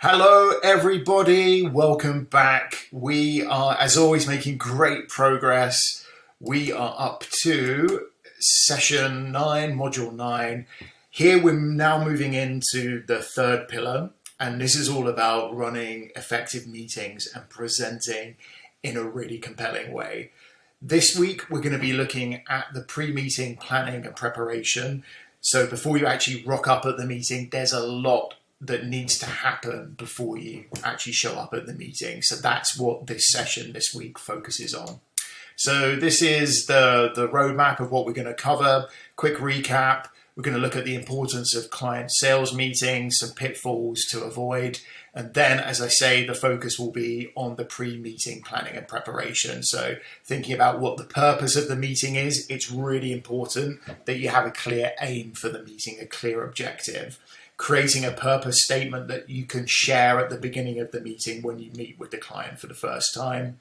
Hello, everybody. Welcome back. We are, as always, making great progress. We are up to session 9, module 9. Here we're now moving into the third pillar, and this is all about running effective meetings and presenting in a really compelling way. This week, we're going to be looking at the pre-meeting planning and preparation. So before you actually rock up at the meeting, there's a lot that needs to happen before you actually show up at the meeting. So that's what this session this week focuses on. So this is the roadmap of what we're going to cover. Quick recap. We're going to look at the importance of client sales meetings, some pitfalls to avoid. And then, as I say, the focus will be on the pre-meeting planning and preparation. So thinking about what the purpose of the meeting is, it's really important that you have a clear aim for the meeting, a clear objective. Creating a purpose statement that you can share at the beginning of the meeting when you meet with the client for the first time.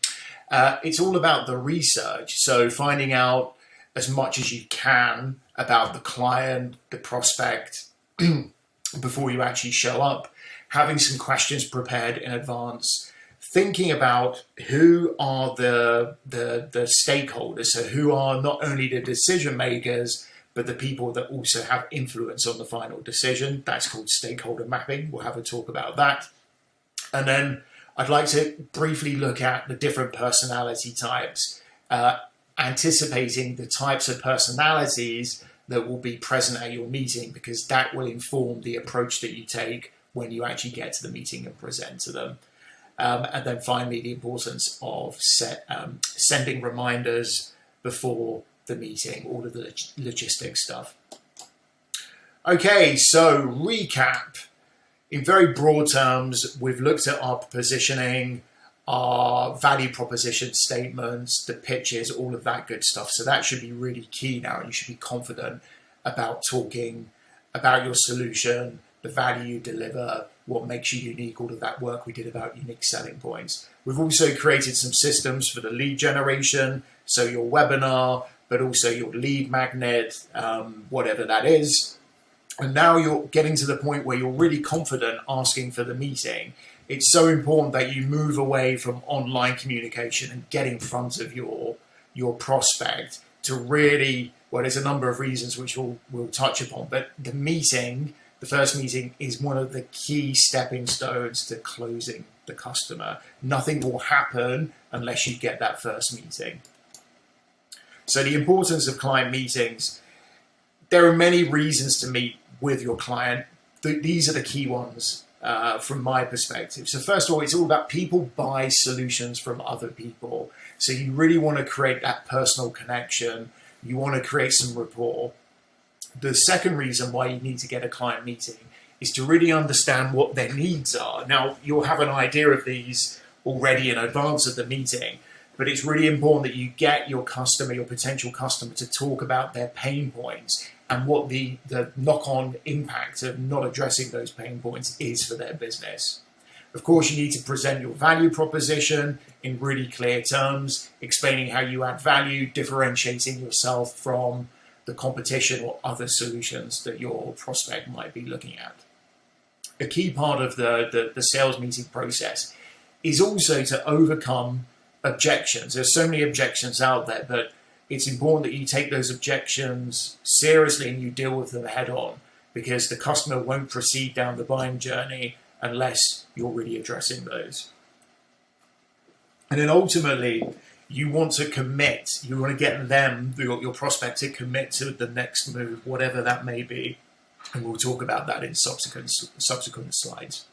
It's all about the research. So finding out as much as you can about the client, the prospect, before you actually show up, having some questions prepared in advance, thinking about who are the stakeholders, so who are not only the decision makers, but the people that also have influence on the final decision. That's called stakeholder mapping. We'll have a talk about that. And then I'd like to briefly look at the different personality types, anticipating the types of personalities that will be present at your meeting, because that will inform the approach that you take when you actually get to the meeting and present to them. And then finally, the importance of sending reminders before the meeting, all of the logistics stuff. Okay, so recap. In very broad terms, we've looked at our positioning, our value proposition statements, the pitches, all of that good stuff. So that should be really key now, and you should be confident about talking about your solution, the value you deliver, what makes you unique, all of that work we did about unique selling points. We've also created some systems for the lead generation, so your webinar, but also your lead magnet, whatever that is. And now you're getting to the point where you're really confident asking for the meeting. It's so important that you move away from online communication and get in front of your prospect to really, well, there's a number of reasons which we'll touch upon, but the meeting, the first meeting, is one of the key stepping stones to closing the customer. Nothing will happen unless you get that first meeting. So the importance of client meetings, there are many reasons to meet with your client. These are the key ones from my perspective. So first of all, it's all about people buy solutions from other people. So you really want to create that personal connection. You want to create some rapport. The second reason why you need to get a client meeting is to really understand what their needs are. Now, you'll have an idea of these already in advance of the meeting, but it's really important that you get your customer, your potential customer, to talk about their pain points and what the knock-on impact of not addressing those pain points is for their business. Of course, you need to present your value proposition in really clear terms, explaining how you add value, differentiating yourself from the competition or other solutions that your prospect might be looking at. A key part of the sales meeting process is also to overcome objections. There's so many objections out there, but it's important that you take those objections seriously and you deal with them head on, because the customer won't proceed down the buying journey unless you're really addressing those. And then ultimately, you want to commit. You want to get them, your prospect, to commit to the next move, whatever that may be. And we'll talk about that in subsequent slides.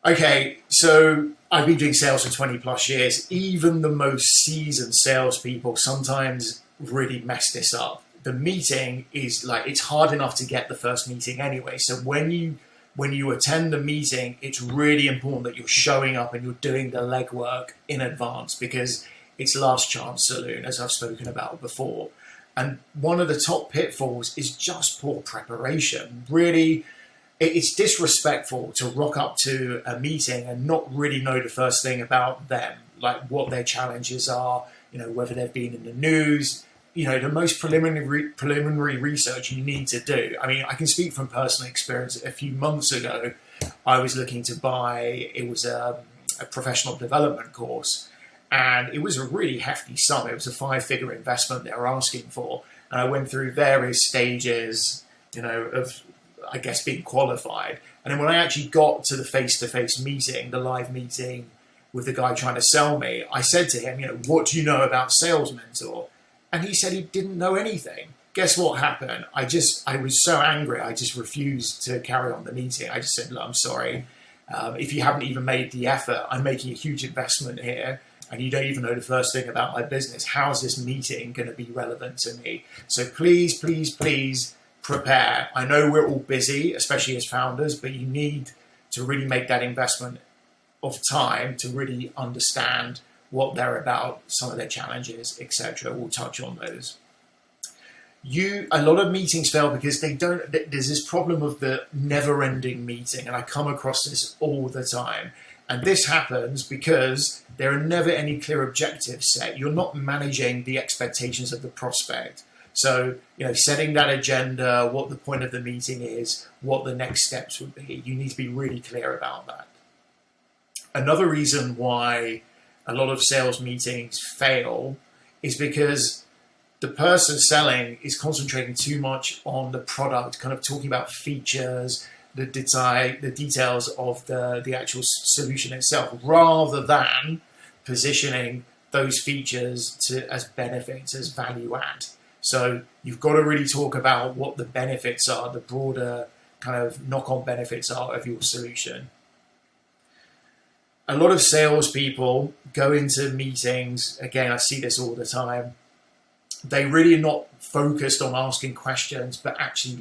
Okay, so I've been doing sales for 20 plus years. Even the most seasoned salespeople sometimes really mess this up. The meeting is it's hard enough to get the first meeting anyway. So when you attend the meeting, it's really important that you're showing up and you're doing the legwork in advance, because it's last chance saloon, as I've spoken about before. And one of the top pitfalls is just poor preparation. Really, it's disrespectful to rock up to a meeting and not really know the first thing about them, like what their challenges are, whether they've been in the news, the most preliminary research you need to do. I mean, I can speak from personal experience. A few months ago, I was looking to buy, it was a professional development course, and it was a really hefty sum. It was a 5-figure investment they were asking for. And I went through various stages, of, I guess, being qualified. And then when I actually got to the face-to-face meeting, the live meeting with the guy trying to sell me, I said to him, what do you know about SalesMentor? And he said he didn't know anything. Guess what happened? I was so angry, I just refused to carry on the meeting. I just said, look, I'm sorry. If you haven't even made the effort, I'm making a huge investment here, and you don't even know the first thing about my business. How's this meeting going to be relevant to me? So please, please, please prepare. I know we're all busy, especially as founders, but you need to really make that investment of time to really understand what they're about, some of their challenges, etc. We'll touch on those. A lot of meetings fail because there's this problem of the never-ending meeting, and I come across this all the time. And this happens because there are never any clear objectives set. You're not managing the expectations of the prospect. So, setting that agenda, what the point of the meeting is, what the next steps would be, you need to be really clear about that. Another reason why a lot of sales meetings fail is because the person selling is concentrating too much on the product, kind of talking about features, the details of the actual solution itself, rather than positioning those features as benefits, as value add. So you've got to really talk about what the benefits are, the broader kind of knock-on benefits are of your solution. A lot of salespeople go into meetings, again, I see this all the time, they really are not focused on asking questions, but actually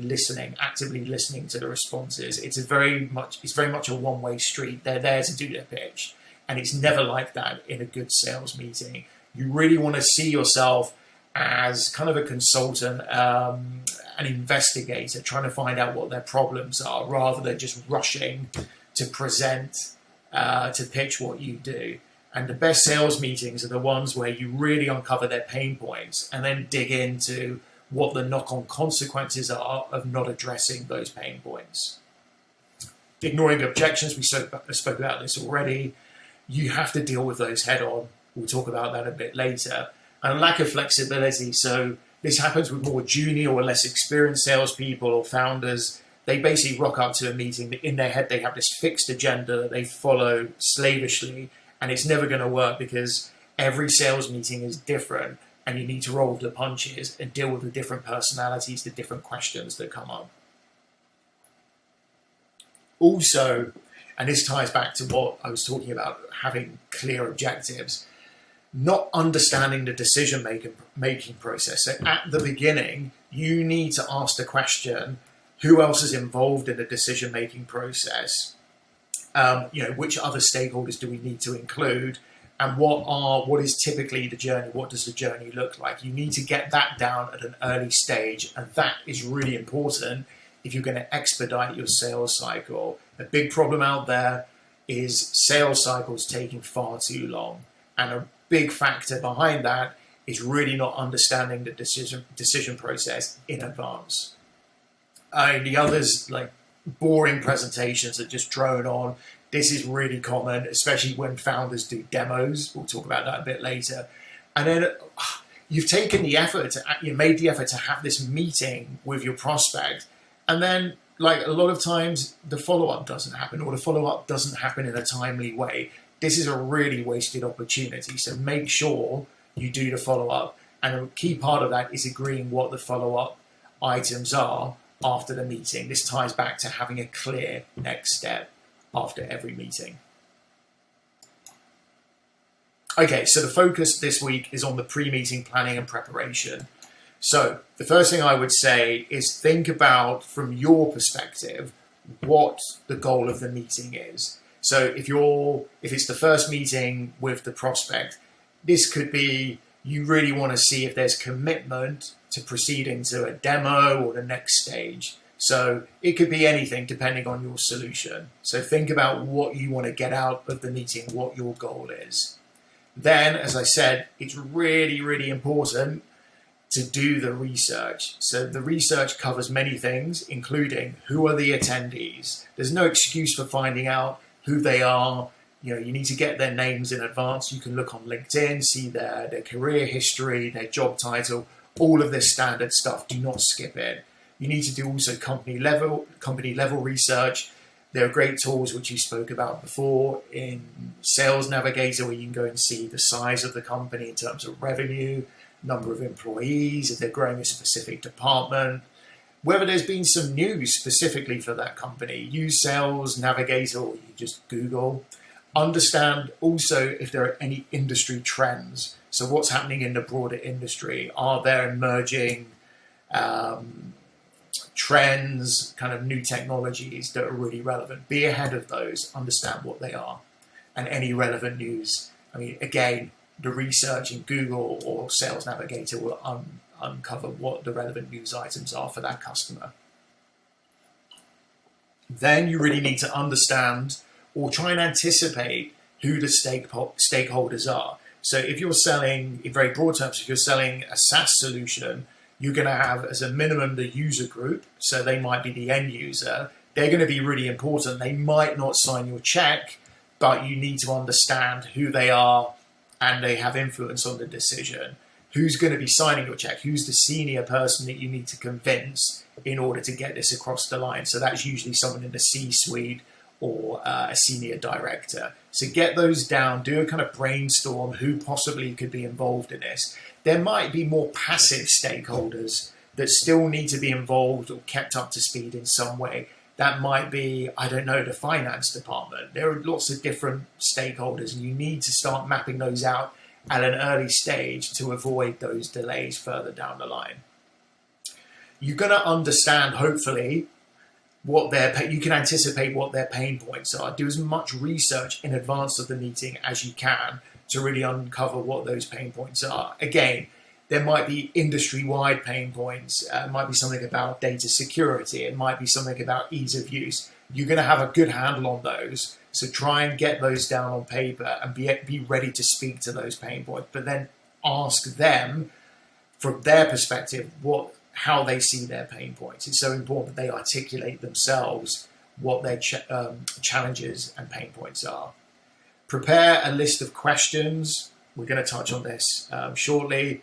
actively listening to the responses. It's very much a one-way street. They're there to do their pitch, and it's never like that in a good sales meeting. You really want to see yourself as kind of a consultant, an investigator, trying to find out what their problems are, rather than just rushing to present, to pitch what you do. And the best sales meetings are the ones where you really uncover their pain points and then dig into what the knock-on consequences are of not addressing those pain points. Ignoring objections, we spoke about this already. You have to deal with those head on. We'll talk about that a bit later. And lack of flexibility. So this happens with more junior or less experienced salespeople or founders. They basically rock up to a meeting. In their head, they have this fixed agenda that they follow slavishly. And it's never going to work because every sales meeting is different, and you need to roll with the punches and deal with the different personalities, the different questions that come up. Also, and this ties back to what I was talking about, having clear objectives, not understanding the decision-making process. So at the beginning, you need to ask the question, who else is involved in the decision-making process? Which other stakeholders do we need to include, and what is typically the journey? What does the journey look like? You need to get that down at an early stage, and that is really important if you're going to expedite your sales cycle. A big problem out there is sales cycles taking far too long, and a big factor behind that is really not understanding the decision process in advance. The others, like boring presentations that just drone on. This is really common, especially when founders do demos. We'll talk about that a bit later. And then you've taken the effort, you made the effort to have this meeting with your prospect. And then, like, a lot of times the follow-up doesn't happen, or the follow-up doesn't happen in a timely way. This is a really wasted opportunity. So make sure you do the follow-up. And a key part of that is agreeing what the follow-up items are after the meeting. This ties back to having a clear next step after every meeting. Okay, so the focus this week is on the pre-meeting planning and preparation. So the first thing I would say is think about, from your perspective, what the goal of the meeting is. So if it's the first meeting with the prospect, this could be you really want to see if there's commitment to proceeding to a demo or the next stage. So it could be anything depending on your solution. So think about what you want to get out of the meeting, what your goal is. Then, as I said, it's really, really important to do the research. So the research covers many things, including who are the attendees. There's no excuse for finding out who they are. You know, you need to get their names in advance. You can look on LinkedIn, see their career history, their job title, all of this standard stuff. Do not skip it. You need to do also company level research. There are great tools which you spoke about before in Sales Navigator, where you can go and see the size of the company in terms of revenue, number of employees, if they're growing a specific department, whether there's been some news specifically for that company. Use Sales Navigator, or you just Google. Understand also if there are any industry trends. So what's happening in the broader industry? Are there emerging trends, kind of new technologies that are really relevant? Be ahead of those, understand what they are, and any relevant news. I mean, again, the research in Google or Sales Navigator will uncover what the relevant news items are for that customer. Then you really need to understand or try and anticipate who the stakeholders are. So if you're selling, in very broad terms, if you're selling a SaaS solution, you're going to have as a minimum the user group. So they might be the end user. They're going to be really important. They might not sign your check, but you need to understand who they are and they have influence on the decision. Who's going to be signing your check? Who's the senior person that you need to convince in order to get this across the line? So that's usually someone in the C-suite or a senior director. So get those down, do a kind of brainstorm who possibly could be involved in this. There might be more passive stakeholders that still need to be involved or kept up to speed in some way. That might be, I don't know, the finance department. There are lots of different stakeholders, and you need to start mapping those out at an early stage to avoid those delays further down the line. You're going to understand, hopefully, you can anticipate what their pain points are. Do as much research in advance of the meeting as you can to really uncover what those pain points are. Again, there might be industry-wide pain points. It might be something about data security. It might be something about ease of use. You're going to have a good handle on those. So try and get those down on paper and be ready to speak to those pain points. But then ask them, from their perspective, how they see their pain points. It's so important that they articulate themselves what their challenges and pain points are. Prepare a list of questions. We're going to touch on this shortly.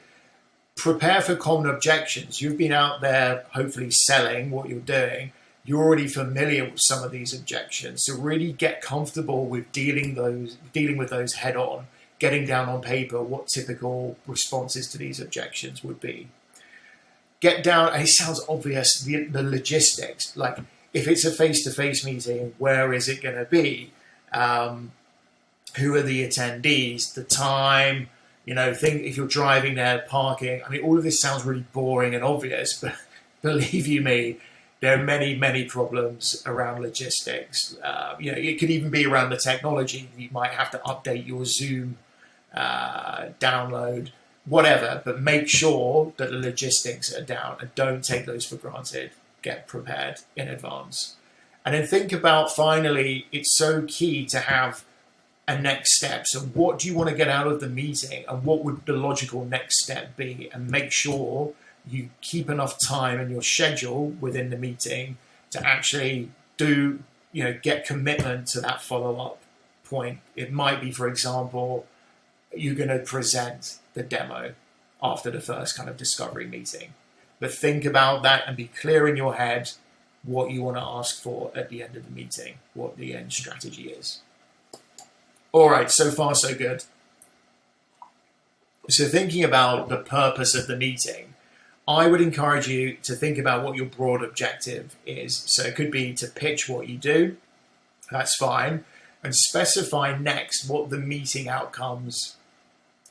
Prepare for common objections. You've been out there hopefully selling what you're doing. You're already familiar with some of these objections. So really get comfortable with dealing with those head on, getting down on paper what typical responses to these objections would be. Get down, and it sounds obvious, the logistics. Like if it's a face-to-face meeting, where is it going to be? Who are the attendees? The time? Think if you're driving there, parking. I mean, all of this sounds really boring and obvious, but believe you me, there are many, many problems around logistics. It could even be around the technology. You might have to update your Zoom download, whatever, but make sure that the logistics are down and don't take those for granted. Get prepared in advance. And then think about, finally, it's so key to have a next step. So what do you want to get out of the meeting, and what would the logical next step be? And make sure you keep enough time in your schedule within the meeting to actually get commitment to that follow-up point. It might be, for example, you're going to present the demo after the first kind of discovery meeting. But think about that and be clear in your head what you want to ask for at the end of the meeting, what the end strategy is. All right, so far so good. So thinking about the purpose of the meeting, I would encourage you to think about what your broad objective is. So it could be to pitch what you do, that's fine, and specify next what the meeting outcomes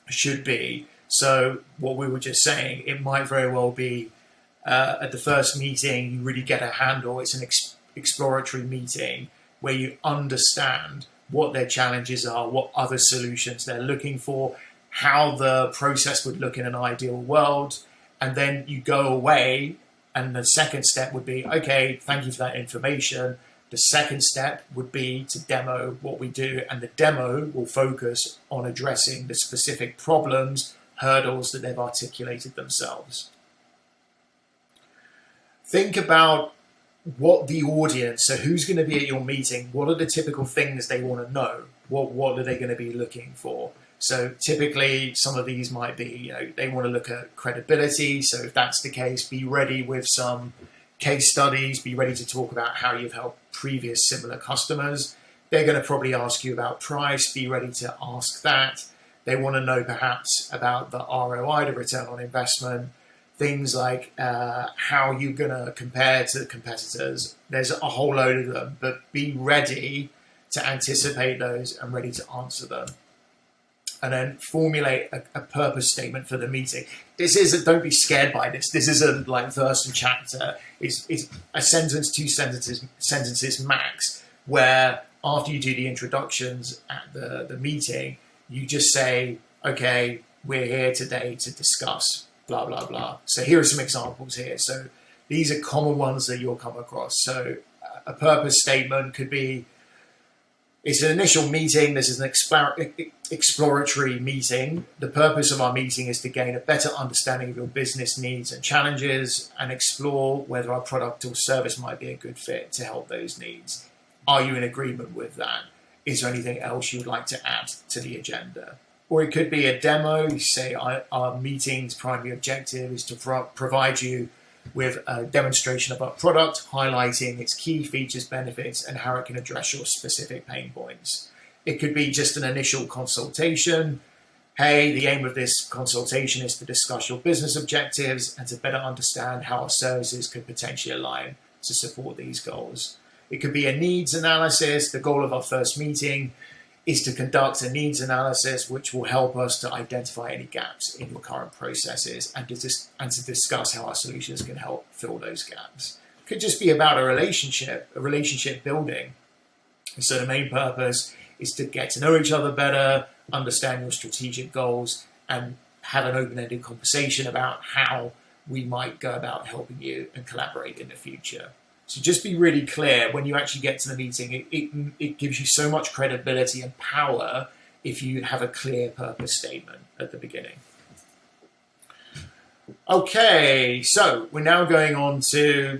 should be. So what we were just saying, it might very well be at the first meeting, you really get a handle. It's an exploratory meeting where you understand what their challenges are, what other solutions they're looking for, how the process would look in an ideal world. And then you go away, and the second step would be, okay, thank you for that information. The second step would be to demo what we do, and the demo will focus on addressing the specific problems hurdles that they've articulated themselves. Think about what the audience, so who's going to be at your meeting, what are the typical things they want to know? What are they going to be looking for? So typically some of these might be, they want to look at credibility. So if that's the case, be ready with some case studies, be ready to talk about how you've helped previous similar customers. They're going to probably ask you about price, be ready to ask that. They want to know perhaps about the ROI, the return on investment, things like how you're going to compare to the competitors. There's a whole load of them, but be ready to anticipate those and ready to answer them. And then formulate a purpose statement for the meeting. Don't be scared by this. This isn't like verse and chapter. It's a sentence, two sentences max, where after you do the introductions at the meeting, you just say, okay, we're here today to discuss blah, blah, blah. So here are some examples here. So these are common ones that you'll come across. So a purpose statement could be, it's an initial meeting. This is an exploratory meeting. The purpose of our meeting is to gain a better understanding of your business needs and challenges and explore whether our product or service might be a good fit to help those needs. Are you in agreement with that? Is there anything else you'd like to add to the agenda? Or it could be a demo. You say our meeting's primary objective is to provide you with a demonstration of our product, highlighting its key features, benefits, and how it can address your specific pain points. It could be just an initial consultation. Hey, the aim of this consultation is to discuss your business objectives and to better understand how our services could potentially align to support these goals. It could be a needs analysis. The goal of our first meeting is to conduct a needs analysis, which will help us to identify any gaps in your current processes and to discuss how our solutions can help fill those gaps. It could just be about a relationship building. So the main purpose is to get to know each other better, understand your strategic goals, and have an open-ended conversation about how we might go about helping you and collaborate in the future. So just be really clear when you actually get to the meeting. It gives you so much credibility and power if you have a clear purpose statement at the beginning. Okay, so we're now going on to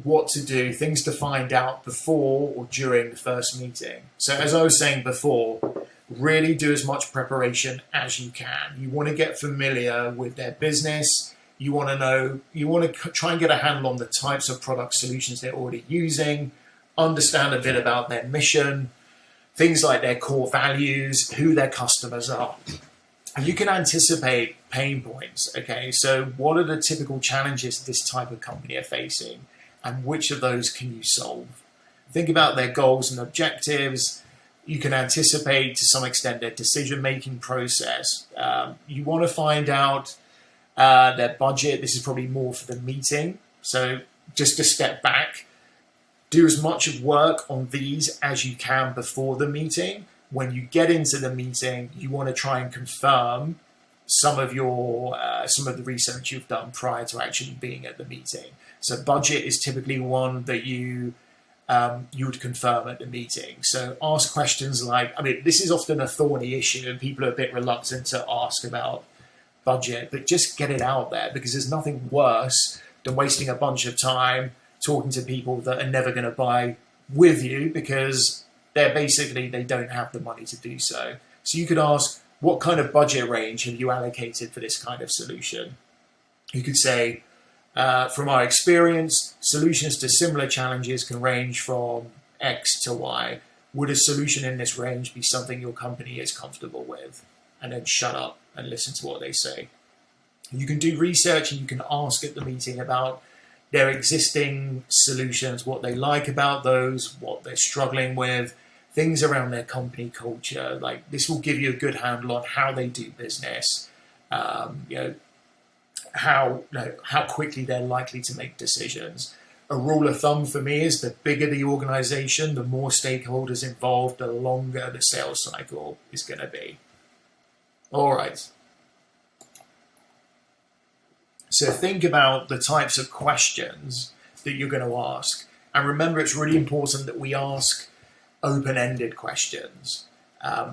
what to do, things to find out before or during the first meeting. So as I was saying before, really do as much preparation as you can. You want to get familiar with their business. You want to try and get a handle on the types of product solutions they're already using, understand a bit about their mission, things like their core values, who their customers are. And you can anticipate pain points, okay? So what are the typical challenges this type of company are facing, and which of those can you solve? Think about their goals and objectives. You can anticipate to some extent their decision-making process. You want to find out their budget. This is probably more for the meeting. So just to step back, do as much work on these as you can before the meeting. When you get into the meeting, you want to try and confirm some of the research you've done prior to actually being at the meeting. So budget is typically one that you would confirm at the meeting. So ask questions like, this is often a thorny issue and people are a bit reluctant to ask about budget, but just get it out there, because there's nothing worse than wasting a bunch of time talking to people that are never going to buy with you because they don't have the money to do so. So you could ask, what kind of budget range have you allocated for this kind of solution? You could say, from our experience, solutions to similar challenges can range from X to Y. Would a solution in this range be something your company is comfortable with? And then shut up and listen to what they say. You can do research and you can ask at the meeting about their existing solutions, what they like about those, what they're struggling with, things around their company culture. Like, this will give you a good handle on how they do business, how quickly they're likely to make decisions. A rule of thumb for me is the bigger the organization, the more stakeholders involved, the longer the sales cycle is going to be. All right. So think about the types of questions that you're going to ask. And remember, it's really important that we ask open-ended questions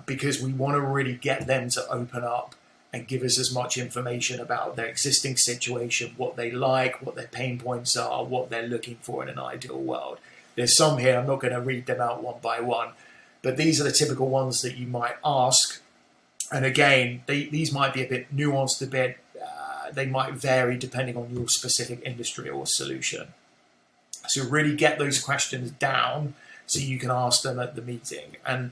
because we want to really get them to open up and give us as much information about their existing situation, what they like, what their pain points are, what they're looking for in an ideal world. There's some here, I'm not going to read them out one by one, but these are the typical ones that you might ask. And again, these might be a bit nuanced, they might vary depending on your specific industry or solution. So really get those questions down so you can ask them at the meeting. And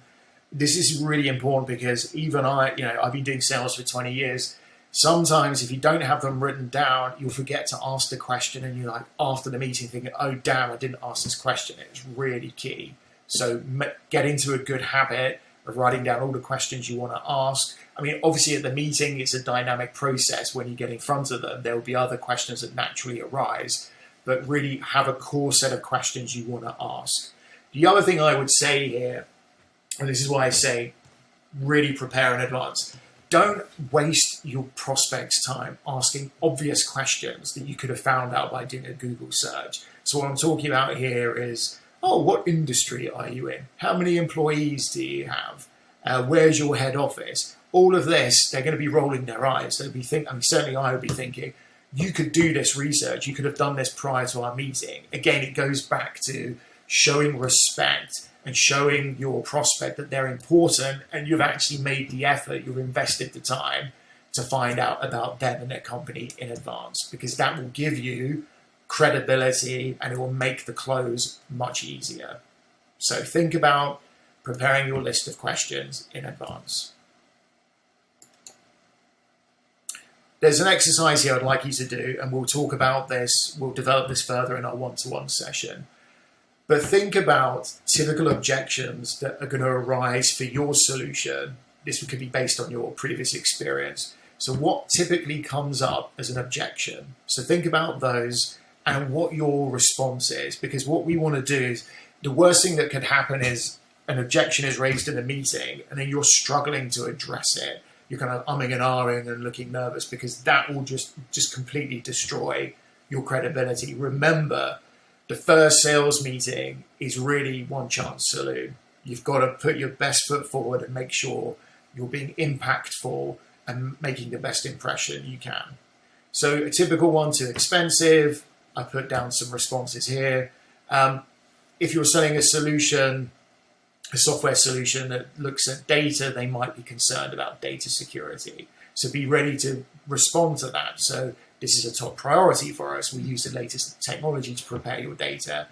this is really important because even I've been doing sales for 20 years. Sometimes if you don't have them written down, you'll forget to ask the question and you're like after the meeting thinking, oh damn, I didn't ask this question. It's really key. So get into a good habit of writing down all the questions you want to ask. I mean, obviously at the meeting, it's a dynamic process. When you get in front of them, there will be other questions that naturally arise, but really have a core set of questions you want to ask. The other thing I would say here, and this is why I say really prepare in advance, don't waste your prospects' time asking obvious questions that you could have found out by doing a Google search. So what I'm talking about here is, oh, what industry are you in? How many employees do you have? Where's your head office? All of this, they're going to be rolling their eyes. They'll be thinking, certainly I would be thinking, you could do this research. You could have done this prior to our meeting. Again, it goes back to showing respect and showing your prospect that they're important and you've actually made the effort, you've invested the time to find out about them and their company in advance, because that will give you credibility and it will make the close much easier. So think about preparing your list of questions in advance. There's an exercise here I'd like you to do, and we'll talk about this, we'll develop this further in our one-to-one session. But think about typical objections that are going to arise for your solution. This could be based on your previous experience. So what typically comes up as an objection? So think about those and what your response is, because what we want to do is, the worst thing that could happen is an objection is raised in a meeting and then you're struggling to address it. You're kind of umming and ahhing and looking nervous, because that will just completely destroy your credibility. Remember, the first sales meeting is really one chance saloon. You've got to put your best foot forward and make sure you're being impactful and making the best impression you can. So a typical one, too expensive. I put down some responses here. If you're selling a solution, a software solution that looks at data, they might be concerned about data security. So be ready to respond to that. So this is a top priority for us. We use the latest technology to prepare your data,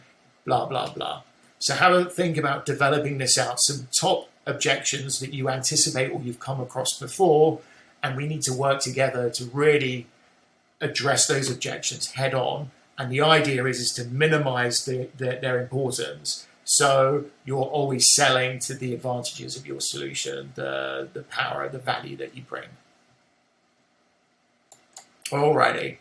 blah, blah, blah. So have a think about developing this out, some top objections that you anticipate or you've come across before, and we need to work together to really address those objections head on. And the idea is to minimize their importance. So you're always selling to the advantages of your solution, the power, the value that you bring. Alrighty.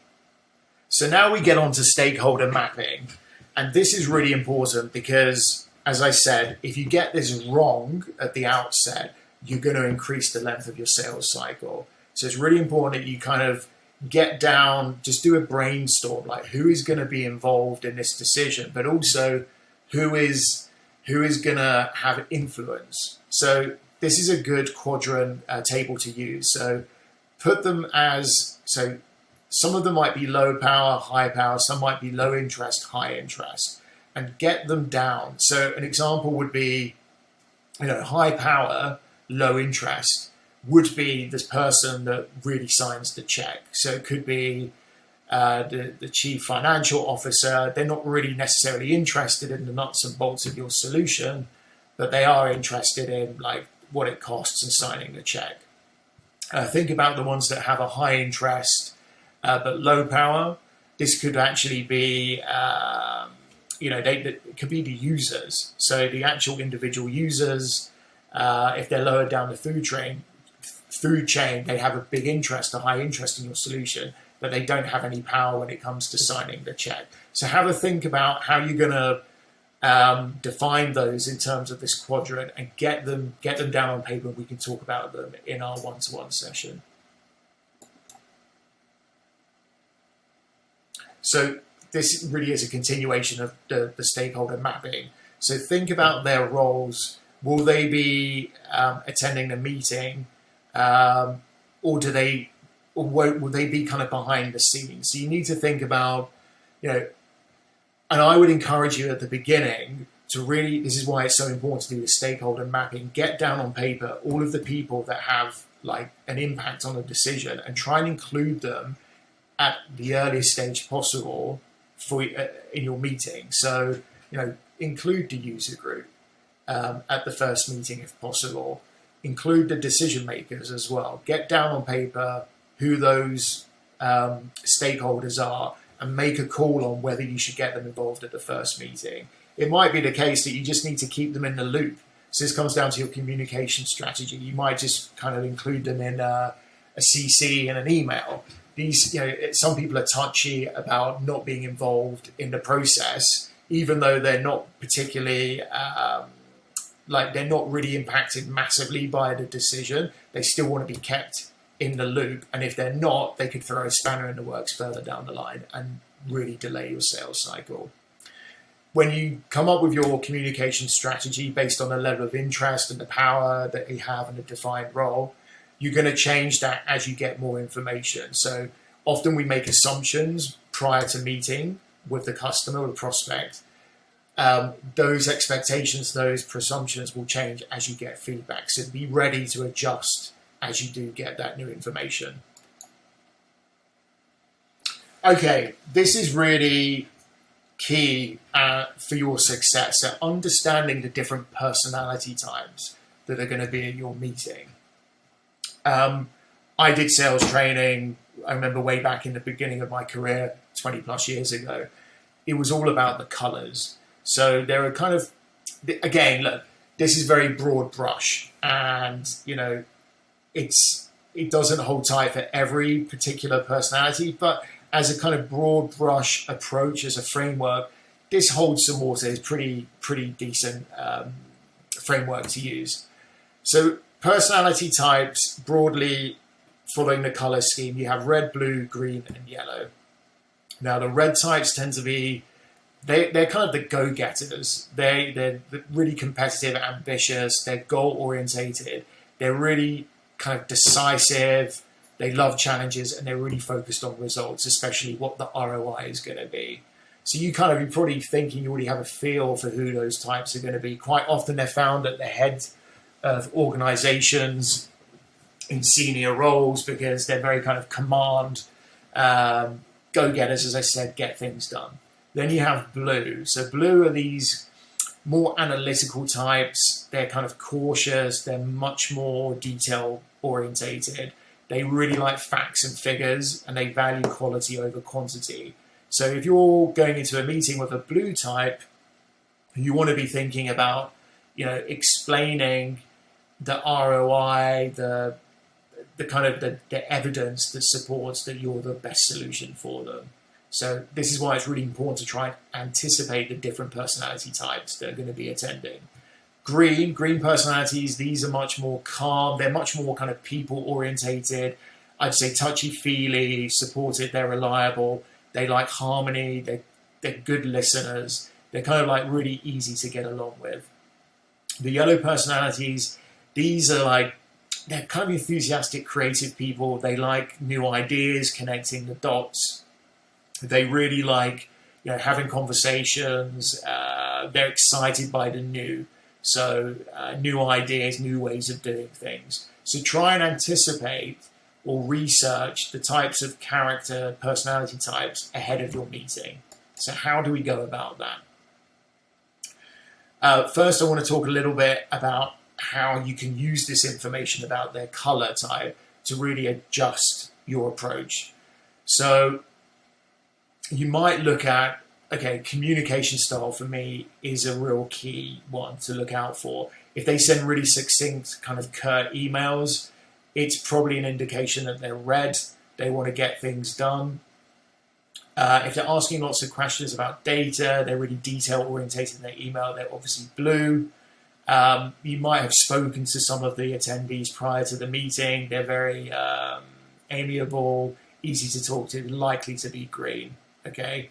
So now we get on to stakeholder mapping. And this is really important because, as I said, if you get this wrong at the outset, you're going to increase the length of your sales cycle. So it's really important that you kind of get down, just do a brainstorm, like who is going to be involved in this decision, but also who is going to have influence. So this is a good quadrant table to use. So put them as, so some of them might be low power, high power, some might be low interest, high interest, and get them down. So an example would be, high power, low interest would be this person that really signs the check. So it could be the chief financial officer. They're not really necessarily interested in the nuts and bolts of your solution, but they are interested in like what it costs and signing the check. Think about the ones that have a high interest but low power. This could actually be, it could be the users. So the actual individual users, if they're lower down the food chain, they have a big interest, a high interest in your solution, but they don't have any power when it comes to signing the check. So have a think about how you're going to define those in terms of this quadrant and get them down on paper. We can talk about them in our one-to-one session. So this really is a continuation of the stakeholder mapping. So think about their roles. Will they be attending the meeting? or do they, or will they be kind of behind the scenes? So you need to think about, and I would encourage you at the beginning to really, this is why it's so important to do the stakeholder mapping, get down on paper all of the people that have like an impact on a decision and try and include them at the earliest stage possible for in your meeting. So, include the user group at the first meeting if possible. Include the decision makers as well. Get down on paper who those stakeholders are and make a call on whether you should get them involved at the first meeting. It might be the case that you just need to keep them in the loop. So this comes down to your communication strategy. You might just kind of include them in a CC and an email. These, some people are touchy about not being involved in the process, even though they're not particularly, they're not really impacted massively by the decision. They still want to be kept in the loop. And if they're not, they could throw a spanner in the works further down the line and really delay your sales cycle. When you come up with your communication strategy based on the level of interest and the power that you have in a defined role, you're going to change that as you get more information. So often we make assumptions prior to meeting with the customer or the prospect. Those expectations, those presumptions will change as you get feedback. So be ready to adjust as you do get that new information. Okay, this is really key for your success. So understanding the different personality types that are going to be in your meeting. I did sales training. I remember way back in the beginning of my career, 20 plus years ago, it was all about the colors. So there are kind of, again, look, this is very broad brush and, it doesn't hold tight for every particular personality, but as a kind of broad brush approach, as a framework, this holds some water. It's pretty decent framework to use. So personality types, broadly following the color scheme, you have red, blue, green, and yellow. Now the red types tend to be, they're kind of the go-getters. They're really competitive, ambitious, they're goal-orientated, they're really kind of decisive, they love challenges, and they're really focused on results, especially what the ROI is going to be. So you're probably thinking you already have a feel for who those types are going to be. Quite often they're found at the head of organizations in senior roles because they're very kind of command, go-getters, as I said, get things done. Then you have blue. So blue are these more analytical types. They're kind of cautious. They're much more detail orientated. They really like facts and figures, and they value quality over quantity. So if you're going into a meeting with a blue type, you want to be thinking about, explaining the ROI, the kind of the evidence that supports that you're the best solution for them. So this is why it's really important to try and anticipate the different personality types that are going to be attending. Green personalities, these are much more calm. They're much more kind of people orientated. I'd say touchy-feely, supportive, they're reliable. They like harmony. They're good listeners. They're kind of like really easy to get along with. The yellow personalities, these are they're kind of enthusiastic, creative people. They like new ideas, connecting the dots. They really like, having conversations. They're excited by the new. So new ideas, new ways of doing things. So try and anticipate or research the types of character, personality types ahead of your meeting. So how do we go about that? First, I want to talk a little bit about how you can use this information about their color type to really adjust your approach. So you might look at, communication style for me is a real key one to look out for. If they send really succinct, kind of curt emails, it's probably an indication that they're red, they want to get things done. If they're asking lots of questions about data, they're really detail-orientated in their email, they're obviously blue. You might have spoken to some of the attendees prior to the meeting. They're very amiable, easy to talk to, likely to be green. Okay.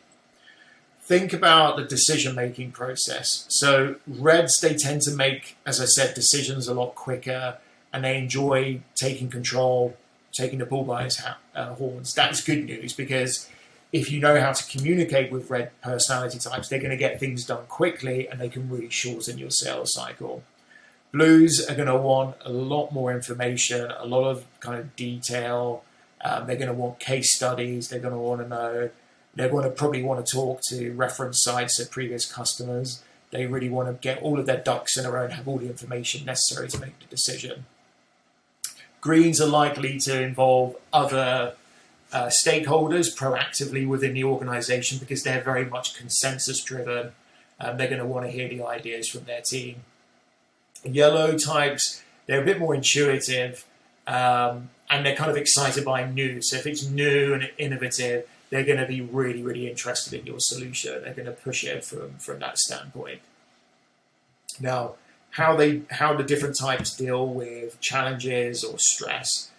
Think about the decision-making process. So reds, they tend to make, as I said, decisions a lot quicker, and they enjoy taking control taking the bull by his horns. That's good news, because if you know how to communicate with red personality types, they're going to get things done quickly and they can really shorten your sales cycle. Blues are going to want a lot more information, a lot of kind of detail. They're going to want case studies. They're going to want to know. They're going to probably want to talk to reference sites of previous customers. They really want to get all of their ducks in a row and have all the information necessary to make the decision. Greens are likely to involve other stakeholders proactively within the organization, because they're very much consensus driven. They're going to want to hear the ideas from their team. Yellow types, they're a bit more intuitive, and they're kind of excited by new. So if it's new and innovative, they're going to be really, really interested in your solution. They're going to push it from that standpoint. Now, how the different types deal with challenges or stress.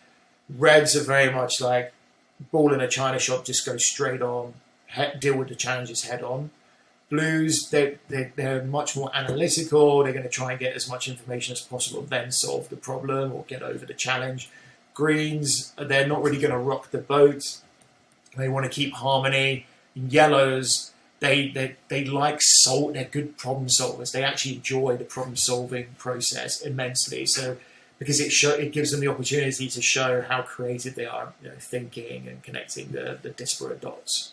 Reds are very much like ball in a china shop, just go straight on, deal with the challenges head on. Blues, they're much more analytical. They're going to try and get as much information as possible, then solve the problem or get over the challenge. Greens, they're not really going to rock the boat. They want to keep harmony. Yellows, they like salt. They're good problem solvers. They actually enjoy the problem solving process immensely. So because it gives them the opportunity to show how creative they are, thinking and connecting the disparate dots.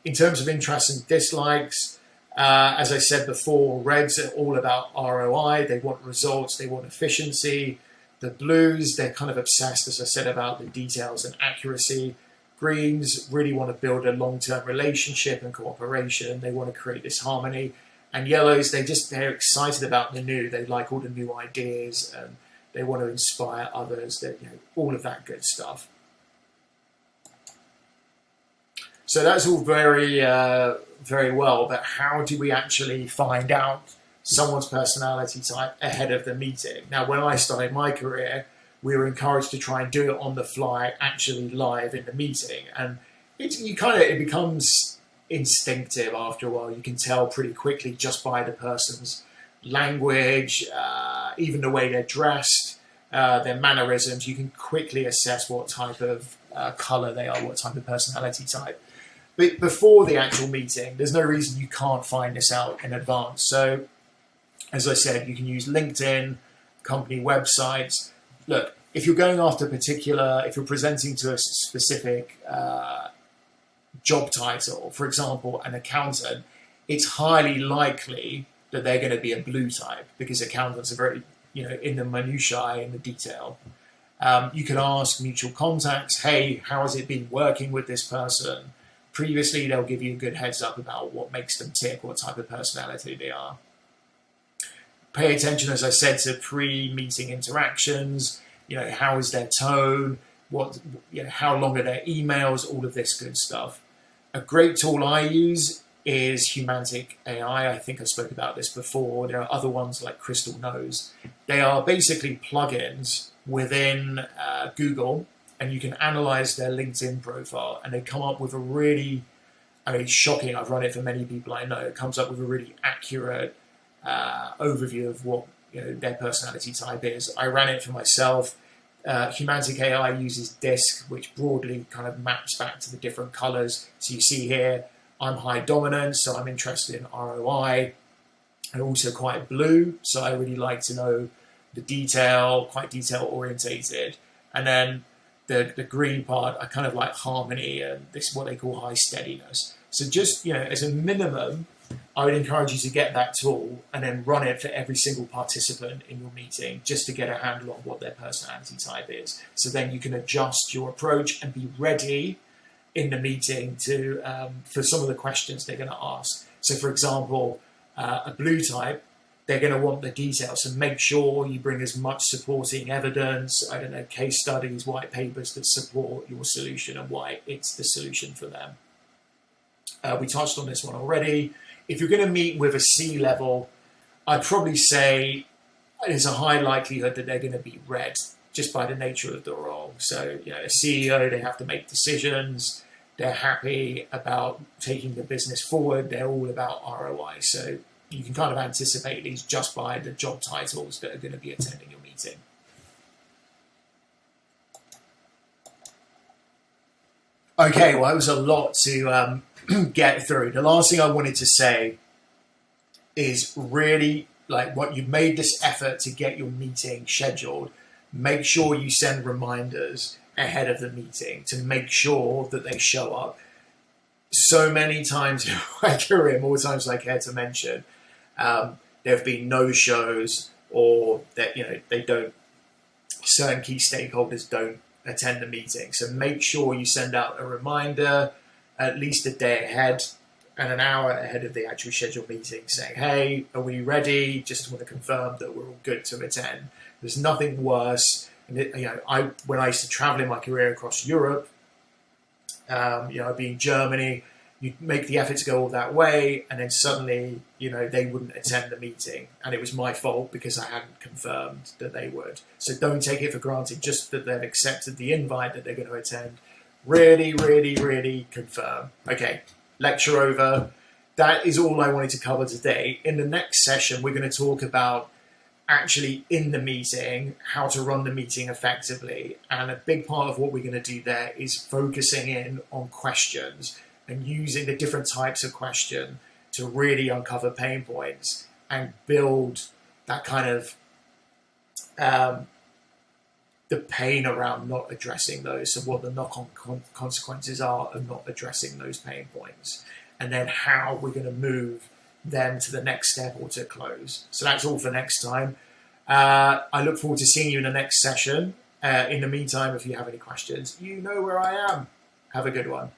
In terms of interests and dislikes, as I said before, reds are all about ROI. They want results. They want efficiency. The blues, they're kind of obsessed, as I said, about the details and accuracy. Greens really want to build a long-term relationship and cooperation. They want to create this harmony. And yellows, they're excited about the new. They like all the new ideas, and they want to inspire others. All of that good stuff. So that's all very, very well. But how do we actually find out someone's personality type ahead of the meeting? Now, when I started my career, we were encouraged to try and do it on the fly, actually live in the meeting, and it becomes instinctive after a while. You can tell pretty quickly just by the person's language, even the way they're dressed, their mannerisms. You can quickly assess what type of color they are, what type of personality type. But before the actual meeting, there's no reason you can't find this out in advance. So, as I said, you can use LinkedIn, company websites. Look, if you're going after if you're presenting to a specific job title, for example, an accountant, it's highly likely that they're going to be a blue type, because accountants are very, in the minutiae, in the detail. You can ask mutual contacts, hey, how has it been working with this person? Previously, they'll give you a good heads up about what makes them tick, what type of personality they are. Pay attention, as I said, to pre-meeting interactions. How is their tone? How long are their emails? All of this good stuff. A great tool I use is Humantic AI. I think I spoke about this before. There are other ones like Crystal Knows. They are basically plugins within Google, and you can analyze their LinkedIn profile, and they come up with a really, shocking. I've run it for many people I know. It comes up with a really accurate overview of what their personality type is. I ran it for myself. Humantic AI uses DISC, which broadly kind of maps back to the different colors. So you see here, I'm high dominance, so I'm interested in ROI. I'm also quite blue, so I really like to know the detail, quite detail orientated. And then the green part, I kind of like harmony, and this is what they call high steadiness. So just, as a minimum, I would encourage you to get that tool and then run it for every single participant in your meeting, just to get a handle on what their personality type is. So then you can adjust your approach and be ready in the meeting to for some of the questions they're going to ask. So for example, a blue type, they're going to want the details. So make sure you bring as much supporting evidence, case studies, white papers that support your solution and why it's the solution for them. We touched on this one already. If you're going to meet with a C-level, I'd probably say there's a high likelihood that they're going to be red, just by the nature of the role. So, a CEO, they have to make decisions. They're happy about taking the business forward. They're all about ROI. So you can kind of anticipate these just by the job titles that are going to be attending your meeting. Okay, well, it was a lot to get through. The last thing I wanted to say is really like what you've made this effort to get your meeting scheduled. Make sure you send reminders ahead of the meeting to make sure that they show up. So many times in my career, more times than I care to mention, there have been no shows, or that they don't. Certain key stakeholders don't attend the meeting. So make sure you send out a reminder at least a day ahead and an hour ahead of the actual scheduled meeting, saying, "Hey, are we ready? Just want to confirm that we're all good to attend." There's nothing worse. When I used to travel in my career across Europe, I'd be in Germany. You make the effort to go all that way, and then suddenly, they wouldn't attend the meeting, and it was my fault because I hadn't confirmed that they would. So don't take it for granted just that they've accepted the invite that they're going to attend. Really, really, really confirm. Okay, lecture over. That is all I wanted to cover today. In the next session, we're going to talk about actually in the meeting, how to run the meeting effectively. And a big part of what we're going to do there is focusing in on questions and using the different types of question to really uncover pain points and build that kind of the pain around not addressing those, and what the knock-on consequences are of not addressing those pain points, and then how we're going to move them to the next step or to close. So that's all for next time. I look forward to seeing you in the next session. In the meantime, if you have any questions, you know where I am. Have a good one.